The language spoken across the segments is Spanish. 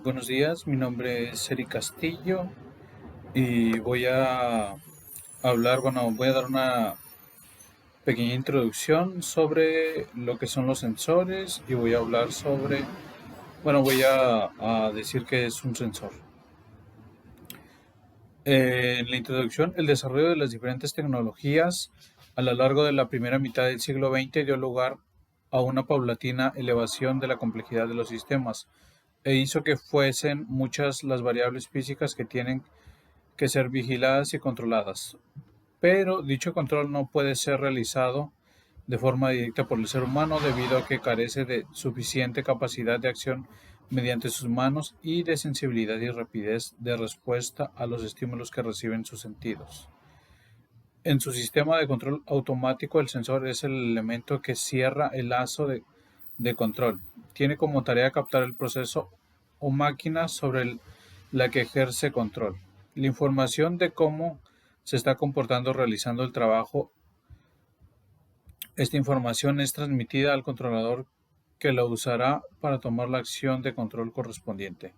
Buenos días, mi nombre es Eric Castillo y voy a dar una pequeña introducción sobre lo que son los sensores y voy a hablar voy a decir que es un sensor. En la introducción, el desarrollo de las diferentes tecnologías a lo largo de la primera mitad del siglo XX dio lugar a una paulatina elevación de la complejidad de los sistemas e hizo que fuesen muchas las variables físicas que tienen que ser vigiladas y controladas. Pero dicho control no puede ser realizado de forma directa por el ser humano debido a que carece de suficiente capacidad de acción mediante sus manos y de sensibilidad y rapidez de respuesta a los estímulos que reciben sus sentidos. En su sistema de control automático, el sensor es el elemento que cierra el lazo de control. Tiene como tarea captar el proceso o máquina la que ejerce control. La información de cómo se está comportando realizando el trabajo. Esta información es transmitida al controlador que la usará para tomar la acción de control correspondiente.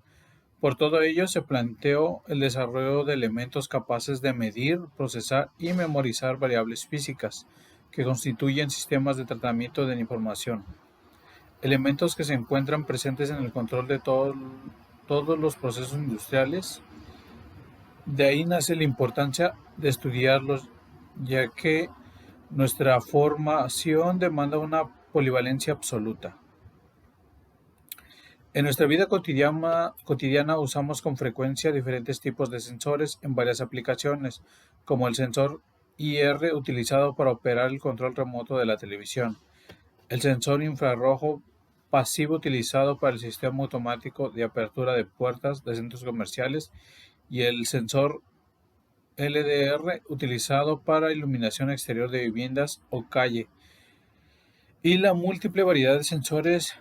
Por todo ello, se planteó el desarrollo de elementos capaces de medir, procesar y memorizar variables físicas que constituyen sistemas de tratamiento de la información. Elementos que se encuentran presentes en el control de todos los procesos industriales. De ahí nace la importancia de estudiarlos, ya que nuestra formación demanda una polivalencia absoluta. En nuestra vida cotidiana usamos con frecuencia diferentes tipos de sensores en varias aplicaciones, como el sensor IR utilizado para operar el control remoto de la televisión, el sensor infrarrojo pasivo utilizado para el sistema automático de apertura de puertas de centros comerciales y el sensor LDR utilizado para iluminación exterior de viviendas o calle, y la múltiple variedad de sensores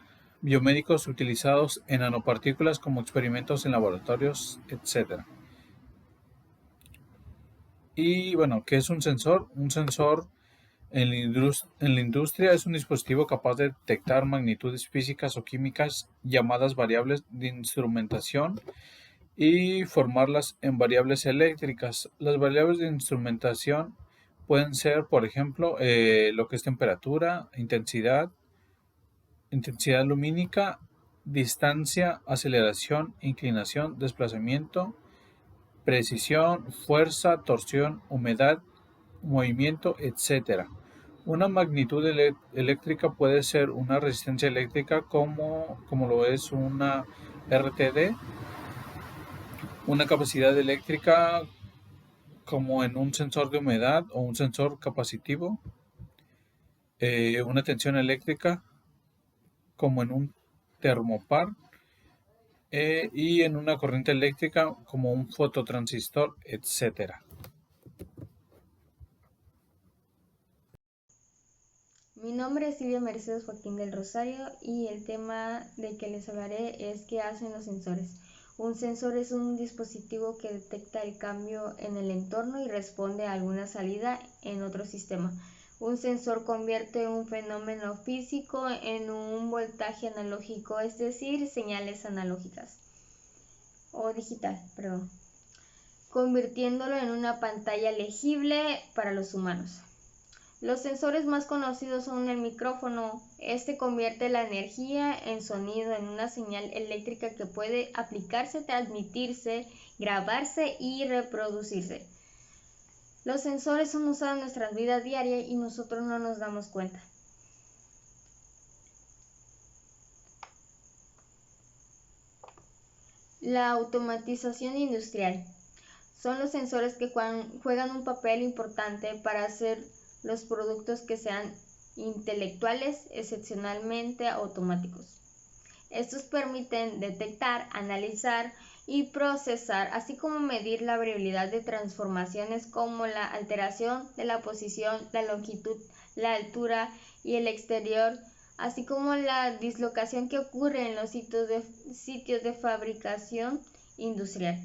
biomédicos utilizados en nanopartículas como experimentos en laboratorios, etc. Y bueno, ¿qué es un sensor? Un sensor en la industria es un dispositivo capaz de detectar magnitudes físicas o químicas llamadas variables de instrumentación y formarlas en variables eléctricas. Las variables de instrumentación pueden ser, por ejemplo, lo que es temperatura, intensidad lumínica, distancia, aceleración, inclinación, desplazamiento, precisión, fuerza, torsión, humedad, movimiento, etc. Una magnitud eléctrica puede ser una resistencia eléctrica como lo es una RTD, una capacidad eléctrica como en un sensor de humedad o un sensor capacitivo, una tensión eléctrica como en un termopar, y en una corriente eléctrica como un fototransistor, etcétera. Mi nombre es Silvia Mercedes Joaquín del Rosario y el tema del que les hablaré es qué hacen los sensores. Un sensor es un dispositivo que detecta el cambio en el entorno y responde a alguna salida en otro sistema. Un sensor convierte un fenómeno físico en un voltaje analógico, es decir, señales analógicas o digital, perdón, convirtiéndolo en una pantalla legible para los humanos. Los sensores más conocidos son el micrófono. Este convierte la energía en sonido en una señal eléctrica que puede aplicarse, transmitirse, grabarse y reproducirse. Los sensores son usados en nuestra vida diaria y nosotros no nos damos cuenta. La automatización industrial. Son los sensores que juegan un papel importante para hacer los productos que sean intelectuales, excepcionalmente automáticos. Estos permiten detectar, analizar y procesar, así como medir la variabilidad de transformaciones como la alteración de la posición, la longitud, la altura y el exterior, así como la dislocación que ocurre en los sitios de fabricación industrial.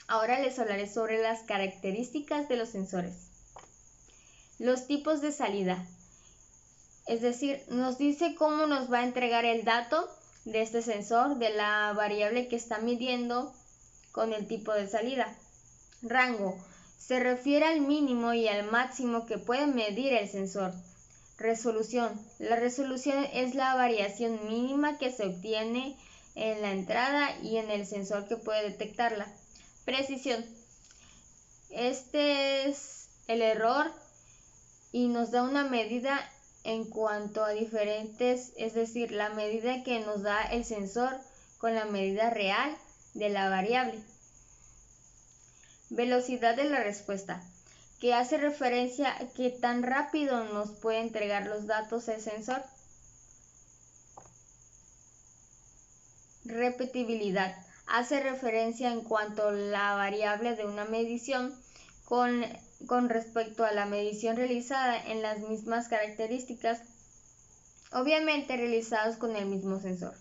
Ahora les hablaré sobre las características de los sensores. Los tipos de salida, es decir, nos dice cómo nos va a entregar el dato de este sensor de la variable que está midiendo con el tipo de salida. Rango. Se refiere al mínimo y al máximo que puede medir el sensor. Resolución. La resolución es la variación mínima que se obtiene en la entrada y en el sensor que puede detectarla. Precisión. Este es el error y nos da una medida en cuanto a diferentes, es decir, la medida que nos da el sensor con la medida real de la variable. Velocidad de la respuesta, que hace referencia a qué tan rápido nos puede entregar los datos el sensor. Repetibilidad, hace referencia en cuanto a la variable de una medición con respecto a la medición realizada en las mismas características, obviamente realizados con el mismo sensor.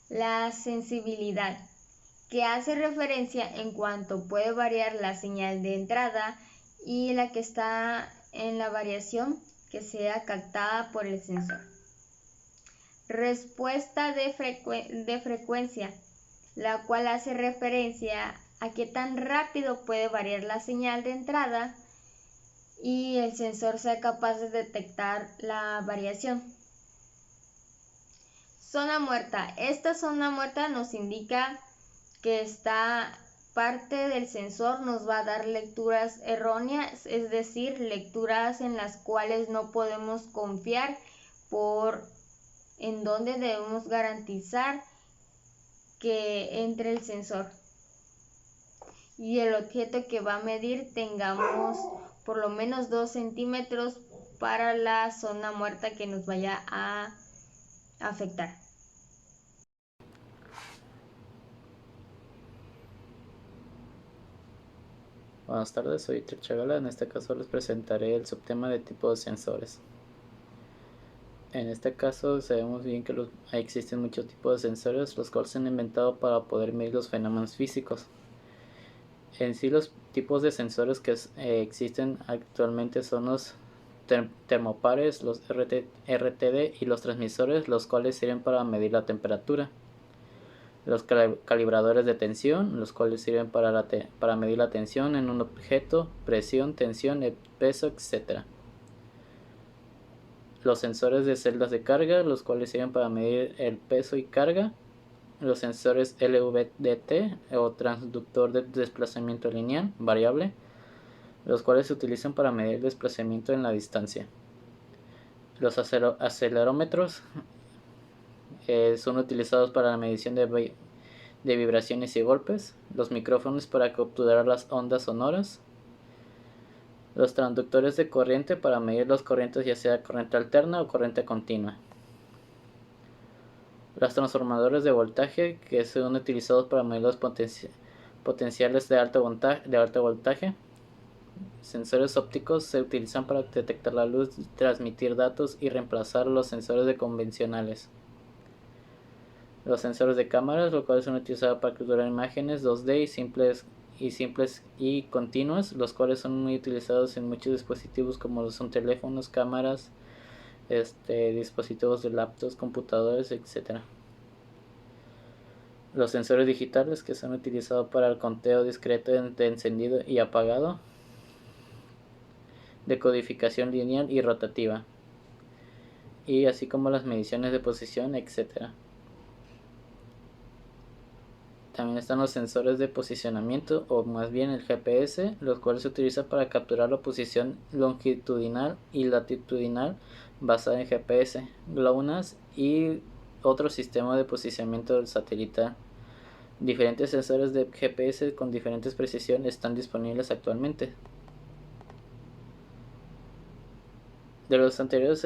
La sensibilidad, que hace referencia en cuanto puede variar la señal de entrada y la que está en la variación que sea captada por el sensor. Respuesta de frecuencia, la cual hace referencia a qué tan rápido puede variar la señal de entrada y el sensor sea capaz de detectar la variación. Zona muerta. Esta zona muerta nos indica que esta parte del sensor nos va a dar lecturas erróneas, es decir, lecturas en las cuales no podemos confiar por en donde debemos garantizar que entre el sensor y el objeto que va a medir tengamos por lo menos 2 centímetros para la zona muerta que nos vaya a afectar. Buenas tardes, soy Trichágala. En este caso les presentaré el subtema de tipo de sensores. En este caso sabemos bien que existen muchos tipos de sensores, los cuales se han inventado para poder medir los fenómenos físicos. En sí, los tipos de sensores que existen actualmente son los termopares, los RTD y los transmisores, los cuales sirven para medir la temperatura. Los calibradores de tensión, los cuales sirven para medir la tensión en un objeto, presión, tensión, peso, etc. Los sensores de celdas de carga, los cuales sirven para medir el peso y carga. Los sensores LVDT o transductor de desplazamiento lineal variable, los cuales se utilizan para medir el desplazamiento en la distancia. Los acelerómetros son utilizados para la medición de vibraciones y golpes. Los micrófonos para capturar las ondas sonoras. Los transductores de corriente para medir las corrientes, ya sea corriente alterna o corriente continua. Los transformadores de voltaje, que son utilizados para medir los potenciales de alto voltaje. Sensores ópticos se utilizan para detectar la luz, transmitir datos y reemplazar los sensores convencionales. Los sensores de cámaras, los cuales son utilizados para capturar imágenes 2D simples y continuas, los cuales son muy utilizados en muchos dispositivos como son teléfonos, cámaras, dispositivos de laptops, computadores, etc. Los sensores digitales, que son utilizados para el conteo discreto de encendido y apagado, decodificación lineal y rotativa, y así como las mediciones de posición, etc. También están los sensores de posicionamiento, o más bien el GPS, los cuales se utilizan para capturar la posición longitudinal y latitudinal basada en GPS, GLONASS y otro sistema de posicionamiento satelital. Diferentes sensores de GPS con diferentes precisiones están disponibles actualmente. De los anteriores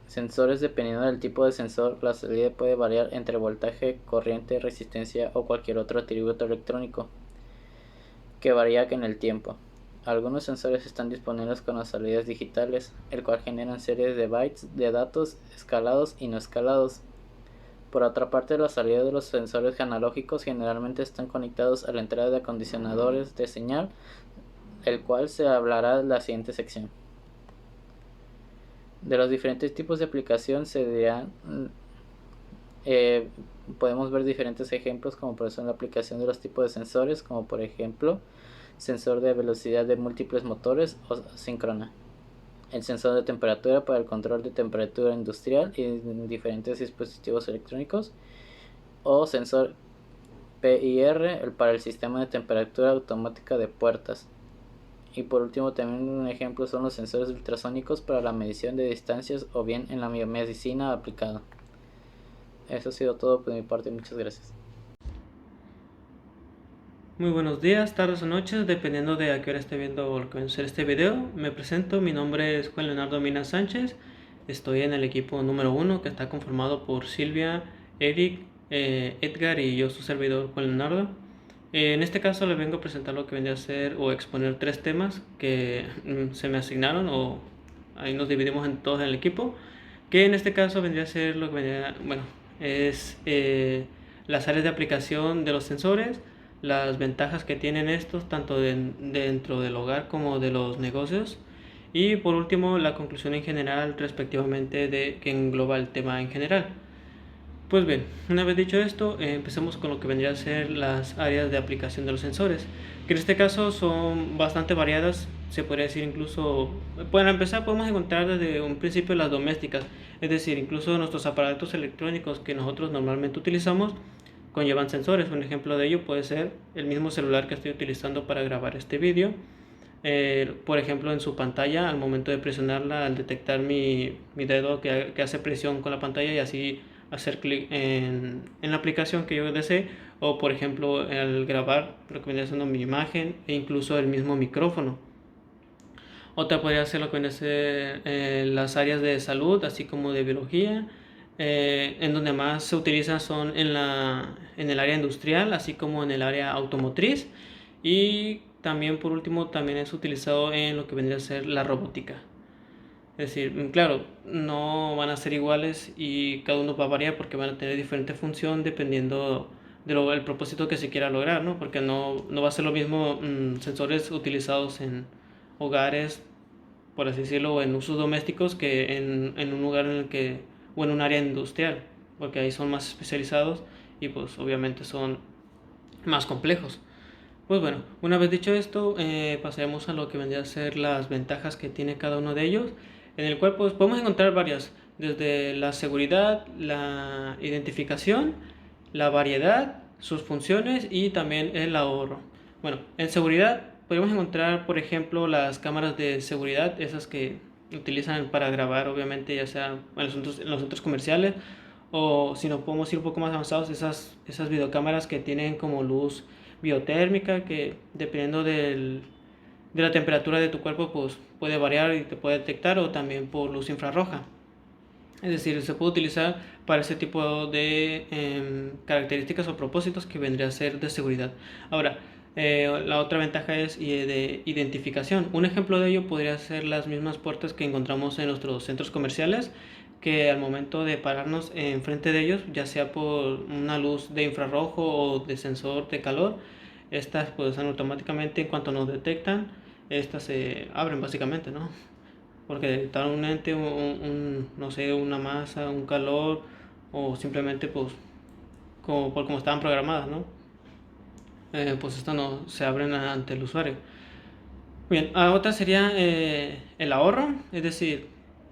sensores, dependiendo del tipo de sensor, la salida puede variar entre voltaje, corriente, resistencia o cualquier otro atributo electrónico que varía en el tiempo. Algunos sensores están disponibles con las salidas digitales, el cual generan series de bytes de datos escalados y no escalados. Por otra parte, las salidas de los sensores analógicos generalmente están conectados a la entrada de acondicionadores de señal, el cual se hablará en la siguiente sección. De los diferentes tipos de aplicación se dirán Podemos ver diferentes ejemplos, como por ejemplo la aplicación de los tipos de sensores, como por ejemplo sensor de velocidad de múltiples motores o síncrona, el sensor de temperatura para el control de temperatura industrial y en diferentes dispositivos electrónicos, o sensor PIR para el sistema de temperatura automática de puertas. Y por último, también un ejemplo son los sensores ultrasónicos para la medición de distancias o bien en la biomedicina aplicada. Eso ha sido todo por mi parte, muchas gracias. Muy buenos días, tardes o noches, dependiendo de a qué hora esté viendo o conocer este video. Me presento, mi nombre es Juan Leonardo Mina Sánchez. Estoy en el equipo número 1, que está conformado por Silvia, Eric, Edgar y yo, su servidor Juan Leonardo. En este caso les vengo a presentar lo que vendría a ser o exponer 3 temas que se me asignaron, o ahí nos dividimos en todos en el equipo, que en este caso vendría a ser lo que vendría, es las áreas de aplicación de los sensores, las ventajas que tienen estos tanto dentro del hogar como de los negocios, y por último la conclusión en general respectivamente de que engloba el tema en general. Pues bien, una vez dicho esto, empecemos con lo que vendría a ser las áreas de aplicación de los sensores, que en este caso son bastante variadas. Se podría decir incluso, para empezar podemos encontrar desde un principio las domésticas, es decir, incluso nuestros aparatos electrónicos que nosotros normalmente utilizamos conllevan sensores. Un ejemplo de ello puede ser el mismo celular que estoy utilizando para grabar este vídeo. Por ejemplo, en su pantalla, al momento de presionarla, al detectar mi dedo que hace presión con la pantalla y así hacer clic en la aplicación que yo desee, o por ejemplo al grabar lo que viene siendo mi imagen e incluso el mismo micrófono. Otra podría ser lo que viene a ser las áreas de salud, así como de biología. En donde más se utiliza son en el área industrial, así como en el área automotriz, y también por último también es utilizado en lo que vendría a ser la robótica. Es decir, claro, no van a ser iguales y cada uno va a variar porque van a tener diferente función dependiendo del propósito que se quiera lograr, ¿no? Porque no va a ser lo mismo sensores utilizados en hogares, por así decirlo, o en usos domésticos, que en un lugar en el que, o en un área industrial, porque ahí son más especializados y pues obviamente son más complejos. Pues bueno, una vez dicho esto, pasaremos a lo que vendría a ser las ventajas que tiene cada uno de ellos, en el cual pues podemos encontrar varias, desde la seguridad, la identificación, la variedad, sus funciones y también el ahorro. Bueno, en seguridad podemos encontrar, por ejemplo, las cámaras de seguridad, esas que utilizan para grabar, obviamente, ya sea en los centros comerciales, o si no podemos ir un poco más avanzados, esas videocámaras que tienen como luz biotérmica, que dependiendo de la temperatura de tu cuerpo pues puede variar y te puede detectar, o también por luz infrarroja. Es decir, se puede utilizar para ese tipo de características o propósitos que vendría a ser de seguridad. Ahora, la otra ventaja es de identificación. Un ejemplo de ello podría ser las mismas puertas que encontramos en nuestros centros comerciales, que al momento de pararnos enfrente de ellos, ya sea por una luz de infrarrojo o de sensor de calor, estas pues automáticamente, en cuanto nos detectan, estas se abren básicamente, ¿no? Porque detectaron un ente, no sé, una masa, un calor, o simplemente pues como estaban programadas, ¿no? Pues esto no se abren ante el usuario. Bien, otra sería el ahorro, es decir,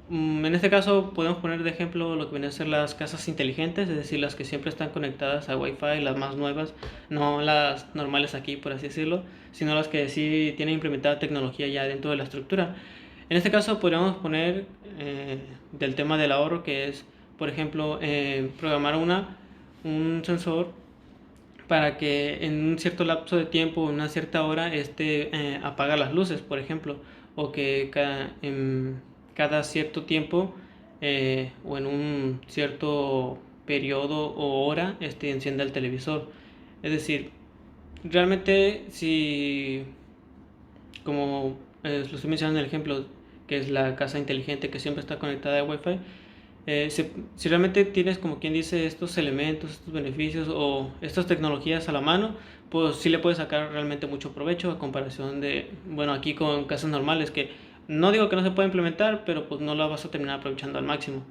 en este caso podemos poner de ejemplo lo que vienen a ser las casas inteligentes, es decir, las que siempre están conectadas a Wi-Fi, las más nuevas, no las normales aquí, por así decirlo, sino las que sí tienen implementada tecnología ya dentro de la estructura. En este caso podríamos poner del tema del ahorro, que es, por ejemplo, programar un sensor para que en un cierto lapso de tiempo, en una cierta hora, apaga las luces, por ejemplo, o que cada cierto tiempo o en un cierto periodo o hora encienda el televisor. Es decir, realmente si, como lo estoy mencionando en el ejemplo, que es la casa inteligente que siempre está conectada a Wi-Fi, si realmente tienes, como quien dice, estos elementos, estos beneficios o estas tecnologías a la mano, pues sí le puedes sacar realmente mucho provecho a comparación de, bueno, aquí con casas normales, que no digo que no se pueda implementar, pero pues no la vas a terminar aprovechando al máximo.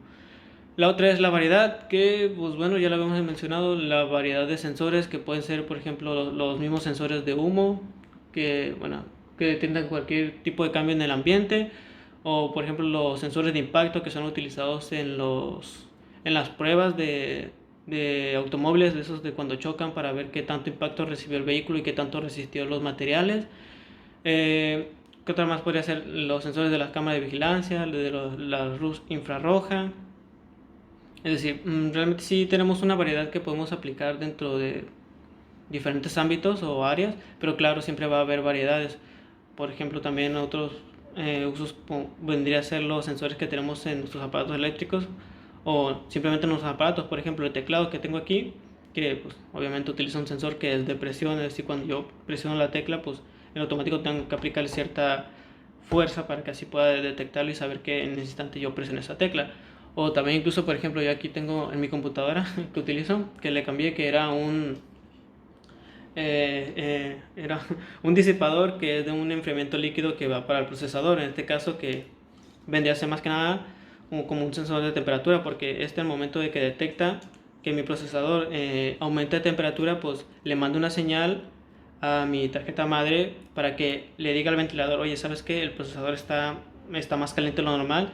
La otra es la variedad, que pues bueno, ya lo habíamos mencionado, la variedad de sensores que pueden ser, por ejemplo, los mismos sensores de humo, que bueno, que detectan cualquier tipo de cambio en el ambiente, o por ejemplo los sensores de impacto que son utilizados en las pruebas de automóviles, de esos de cuando chocan, para ver qué tanto impacto recibió el vehículo y qué tanto resistió los materiales. ¿Qué otra más podría ser? Los sensores de las cámaras de vigilancia, la luz infrarroja. Es decir, realmente sí tenemos una variedad que podemos aplicar dentro de diferentes ámbitos o áreas, pero claro, siempre va a haber variedades. Por ejemplo, también otros usos vendría a ser los sensores que tenemos en nuestros aparatos eléctricos o simplemente en nuestros aparatos. Por ejemplo, el teclado que tengo aquí, que pues, obviamente utiliza un sensor que es de presión, es decir, cuando yo presiono la tecla, pues en automático tengo que aplicar cierta fuerza para que así pueda detectarlo y saber que en ese instante yo presioné esa tecla. O también incluso, por ejemplo, yo aquí tengo en mi computadora que utilizo, que le cambié, que era un disipador que es de un enfriamiento líquido que va para el procesador, en este caso que vendría a ser más que nada como un sensor de temperatura, porque al momento de que detecta que mi procesador aumenta de temperatura, pues le manda una señal a mi tarjeta madre para que le diga al ventilador, oye, ¿sabes qué? El procesador está más caliente de lo normal,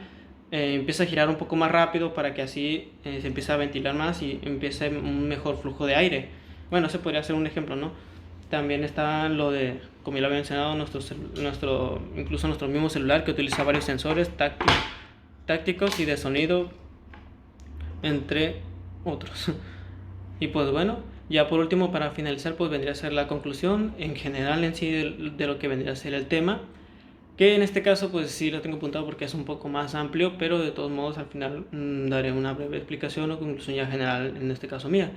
empieza a girar un poco más rápido para que así se empiece a ventilar más y empiece un mejor flujo de aire. Bueno, ese podría ser un ejemplo, ¿no? También está lo de, como ya lo había mencionado, incluso nuestro mismo celular que utiliza varios sensores tácticos y de sonido, entre otros. Y pues bueno, ya por último, para finalizar, pues vendría a ser la conclusión en general en sí de lo que vendría a ser el tema, que en este caso pues sí lo tengo apuntado porque es un poco más amplio, pero de todos modos al final daré una breve explicación o conclusión ya general, en este caso mía.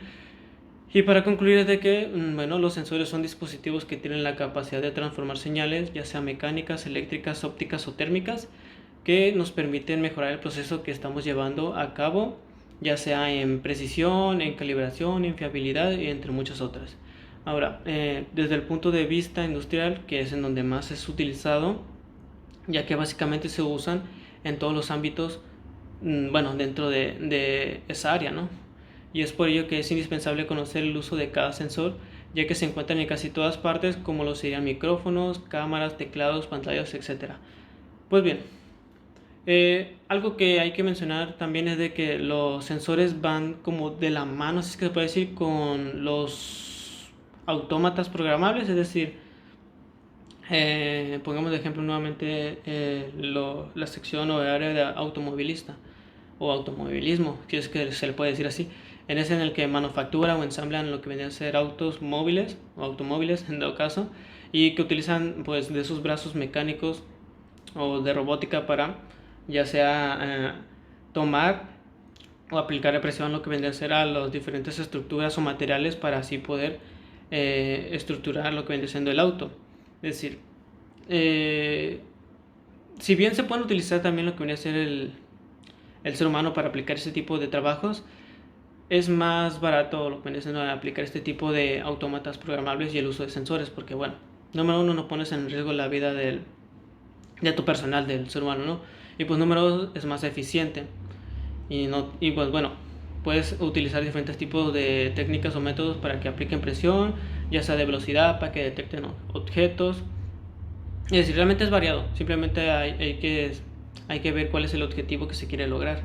Y para concluir es de que, bueno, los sensores son dispositivos que tienen la capacidad de transformar señales, ya sea mecánicas, eléctricas, ópticas o térmicas, que nos permiten mejorar el proceso que estamos llevando a cabo, ya sea en precisión, en calibración, en fiabilidad y entre muchas otras. Ahora, desde el punto de vista industrial, que es en donde más es utilizado, ya que básicamente se usan en todos los ámbitos, bueno, dentro de esa área, ¿no? Y es por ello que es indispensable conocer el uso de cada sensor, ya que se encuentran en casi todas partes, como lo serían micrófonos, cámaras, teclados, pantallas, etc. Pues bien, algo que hay que mencionar también es de que los sensores van como de la mano, si es que se puede decir, con los autómatas programables, es decir, pongamos de ejemplo nuevamente la sección o el área de automovilista o automovilismo, si es que se le puede decir así, en ese en el que manufacturan o ensamblan lo que vendrían a ser autos móviles o automóviles en todo caso, y que utilizan pues de sus brazos mecánicos o de robótica para ya sea tomar o aplicar presión lo que vendría a ser a las diferentes estructuras o materiales para así poder estructurar lo que vendría siendo el auto. Es decir, si bien se pueden utilizar también lo que vendría a ser el ser humano para aplicar ese tipo de trabajos, es más barato lo que viene siendo aplicar este tipo de autómatas programables y el uso de sensores, porque bueno, número uno, no pones en riesgo la vida de tu personal, del ser humano, ¿no? Y pues número dos, es más eficiente y pues bueno, puedes utilizar diferentes tipos de técnicas o métodos para que apliquen presión, ya sea de velocidad, para que detecten objetos. Es decir, realmente es variado, simplemente hay que ver cuál es el objetivo que se quiere lograr.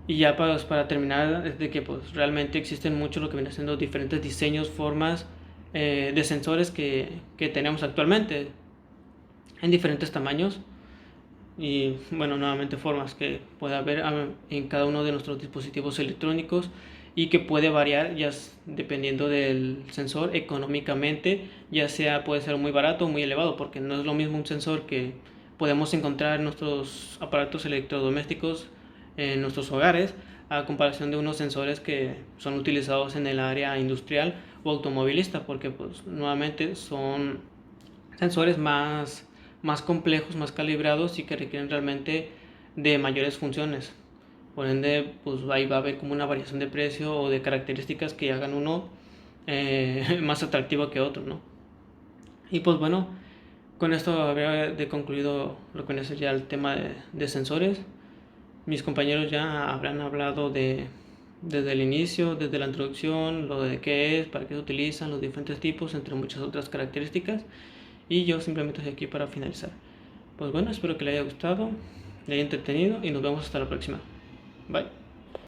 Y ya para terminar, es de que pues realmente existen muchos lo que vienen siendo diferentes diseños, formas de sensores que tenemos actualmente en diferentes tamaños y bueno, nuevamente formas que puede haber en cada uno de nuestros dispositivos electrónicos y que puede variar ya dependiendo del sensor económicamente, ya sea puede ser muy barato o muy elevado, porque no es lo mismo un sensor que podemos encontrar en nuestros aparatos electrodomésticos en nuestros hogares a comparación de unos sensores que son utilizados en el área industrial o automovilista, porque pues nuevamente son sensores más complejos, más calibrados y que requieren realmente de mayores funciones. Por ende, pues ahí va a haber como una variación de precio o de características que hagan uno más atractivo que otro, ¿no? Y pues bueno, con esto habría de concluido lo que es ya el tema de sensores. Mis compañeros ya habrán hablado desde el inicio, desde la introducción, lo de qué es, para qué se utilizan, los diferentes tipos, entre muchas otras características. Y yo simplemente estoy aquí para finalizar. Pues bueno, espero que le haya gustado, le haya entretenido y nos vemos hasta la próxima. Bye.